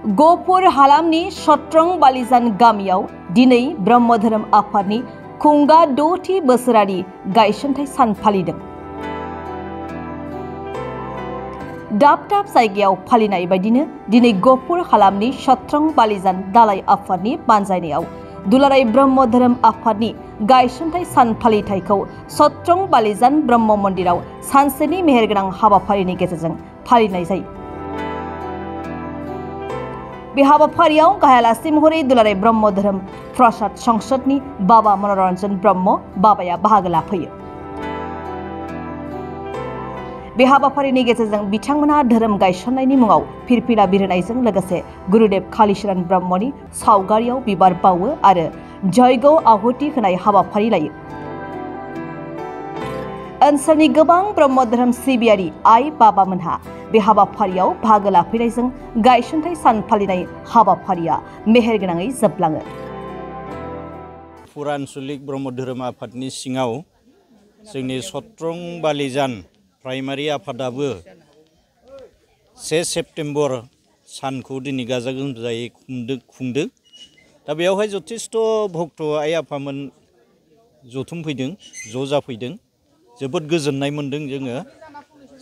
गहपुर हालामनि सत्रं बालिजान गामियाव दिनै ब्रह्म धोरोम आफादनि खुंगा 6थि बोसोरारि गायसनथाय सान फालिदों। दाब दाब जायगायाव फालिनाय बायदिनो दिनै गहपुर हालामनि सत्रं बालिजान दालाय आफादनि बानजायनायाव दुलाराय ब्रह्म धोरोम आफादनि गायसनथाय सान फालिथायखौ सत्रं बालिजान ब्रह्म मन्दिराव सानसेनि मेहेरगोनां हाबाफारिनि गेजेरजों फालिनाय जायो। बे हाबाफारियाव गाहाय आलासि महरै दुलाराय ब्रह्म धोरोम प्रसाद संसदनि बाबा मनरन्जन ब्रह्म बाबाया बाहागो लाफैयो। बे हाबाफारिनि गेजेरजों बिथांमोनहा धोरोम गायसननायनि मुङाव फिरफिला बिरहोनायजों लोगोसे गुरुदेव कालीचरण ब्रह्मनि सावगारियाव बिबार बावो आरो जयग आहुति होनाय हाबाफारि लायो। ओनसोलनि गोबां ब्रह्म धोरोम सिबियारि आइ बाबामोनहा बे हाबाफारियाव बाहागो लाफैनायजों गायसनथाय सान फालिनाय हाबाफारिया मेहेरगोनाङै जोबलाङो। गहपुर आन्चलिक ब्रह्म धोरोम आफादनि सिङाव जोंनि सत्रं बालिजान प्राइमारि आफादाबो 1 सेप्तेम्बर सानखौ दिनै गाजा गोमजायै खुंदों। दा बेयावहाय जथेस्थ भक्त आइ आफामोन जथुमफैदों, ज' जाफैदों। जोबोद गोजोननाय मोन्दों जोङो।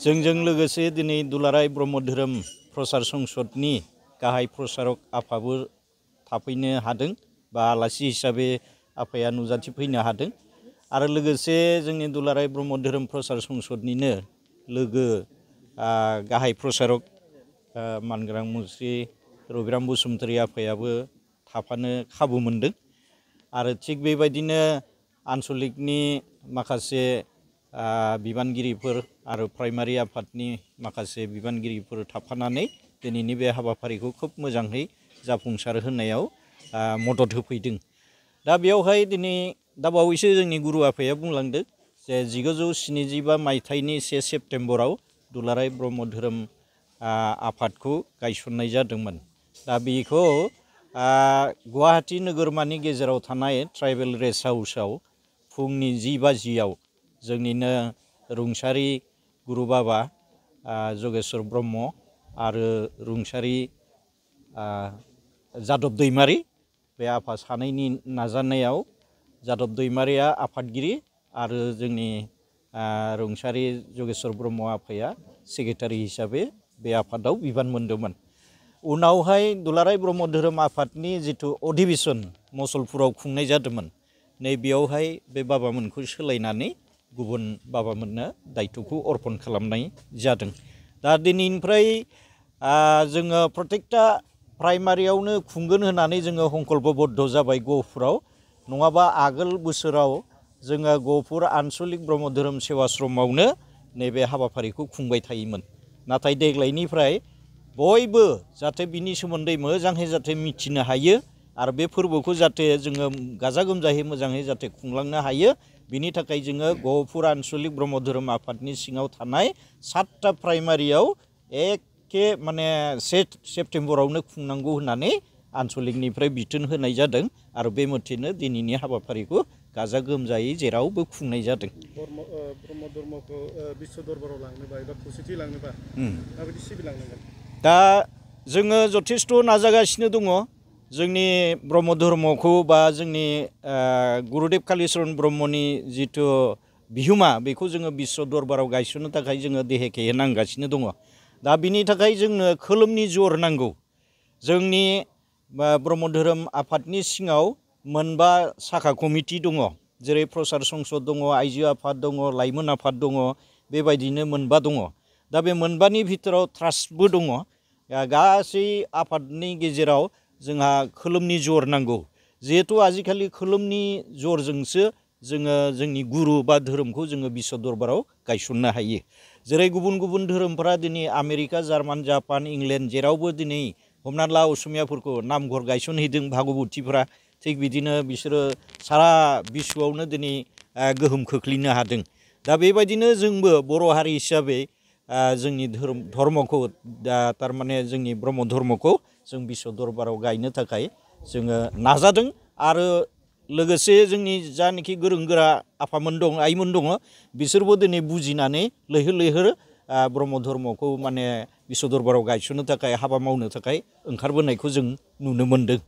जोंजों लोगोसे दिनै दुलाराय ब्रह्म धोरोम प्रसार संसदनि गाहाय प्रसारक आफाबो थाफैनो हादों बा आलासि हिसाबै आफाया नुजाथिफैनो हादों आरो लोगोसे जोंनि दुलाराय ब्रह्म धोरोम प्रसार संसदनिनो लोगो गाहाय प्रसारक मानगोनां मुस्रि रबिराम बसुमतारी आफायाबो थाफानो खाबु मोन्दों आरो थिग बेबायदिनो आन्चलिकनि माखासे बिबानगिरिफोर आरो प्राइमारि आफादनि माखासे बिबानगिरिफोर थाफानानै दिनैनि बे हाबाफारिखौ खोब मोजाङै जाफुंसार होनायाव मदद होफैदों। दा बेयावहाय दिनै दाबावैसो जोंनि गुरु आफाया बुंलांदों जे 1975 मायथाइनि 1 सेप्तेम्बराव दुलाराय ब्रह्म धोरोम आफादखौ गायसननाय जादोंमोन। दा बेखौ गुवाहाटी नोगोरमानि गेजेराव थानाय ट्राइबेल रेस्ट हाउसआव फुंनि 10 बाजियाव जोंनिनो रुंसारि गुरु बाबा जगेश्वर ब्रह्म आरो रुंसारि जादब दैमारि बे आफा सानैनि नाजानायाव जादब दैमारिया आफादगिरि आरो जोंनि रुंसारि जगेश्वर ब्रह्म आफाया सेक्रेटारि हिसाबै बे आफादाव बिबान मोन्दोंमोन। उनावहाय दुलाराय ब्रह्म धोरोम आफादनि जिथु अधिवेशन मसलपुराव खुंनाय जादोंमोन, नै बेयावहाय बे बाबामोनखौ सोलायनानै गुबुन बाबामोननो दायित्वखौ अर्पण खालामनाय जादों। दा दिनैनिफ्राय जोङो प्रत्येकटा प्राइमारियावनो खुंगोन होननानै जोङो संकल्पबद्ध जाबाय गहपुराव। नङाबा आगोल बोसोराव जोङो गहपुर आन्चलिक ब्रह्म धोरोम सेवाश्रमावनो नैबे हाबाफारिखौ खुंबाय थायोमोन। नाथाय देग्लायनिफ्राय बयबो जाहाथे बिनि सोमोन्दै मोजाङै जाहाथे मिथिनो हायो आरो बे फोरबोखौ जाहाथे जोङो गाजा गोमजायै मोजाङै जाहाथे खुंलांनो हायो, बिनि थाखाय जोङो गहपुर आन्चलिक ब्रह्म धोरोम आफादनि सिङाव थानाय 7टा प्राइमारियाव एखे माने 1 सेप्तेम्बरावनो खुंनांगौ होननानै आन्चलिकनिफ्राय बिथोन होनाय जादों आरो बे मथेनो दिनैनि हाबाफारिखौ गाजा गोमजायै जेरावबो खुंनाय जादों। ब्रह्म धर्मखौ बिश्व दरबाराव लांनोबा एबा खौसेथि लांनोबा माबायदि सिबिलांनांगोन? दा जोङो जथेस्थ नाजागासिनो दङ। जोंनि ब्रह्म धर्मखौ बा जोंनि गुरुदेव कालीचरण ब्रह्मनि जिथु बिहोमा बेखौ जोङो बिश्व दरबाराव गायसननो थाखाय जोङो देहेखे नांगासिनो दङ। दा बिनि थाखाय जोंनो खोलोमनि जर नांगौ। जोंनि ब्रह्म धोरोम आफादनि सिङाव मोनबा साखा कमिटि दङ, जेरै प्रसार संसद दङ, आइजो आफाद दङ, लाइमोन आफाद दङ, बेबायदिनो मोनबा दङ। दा बे मोनबानि भितराव ट्रास्टबो दङ। गासै आफादनि गेजेराव जोंहा खोलोमनि जर नांगौ। जिहेतु आजिखालि खोलोमनि जरजोंसो जोङो जोंनि गुरु बा धोरोमखौ जोङो बिश्व दरबाराव गायसननो हायो। जेरै गुबुन गुबुन धोरोमफोरा दिनै आमेरिका, जार्मान, जापान, इंलेण्ड जेरावबो दिनै हमना ला असमियाफोरखौ नामघर गायसनहैदों भागवतीफोरा, थिग बिदिनो बिसोरो सारा बिश्वआवनो दिनै गोहोम खोख्लैनो हादों। दा बेबायदिनो जोंबो बर' हारि हिसाबै जोंनि धर्मखौ थारमाने जोंनि ब्रह्म धर्मखौ जों बिश्व दरबाराव गायनो थाखाय जोङो नाजादों आरो लोगोसे जोंनि जानाखि गोरों गोरा आफामोन दं, आइमोन दङ, बिसोरबो दिनै बुजिनानै लैहोर लैहोर ब्रह्म धर्मखौ माने बिश्व दरबाराव गायसननो थाखाय हाबा मावनो थाखाय ओंखारबोनायखौ जों नुनो मोन्दों।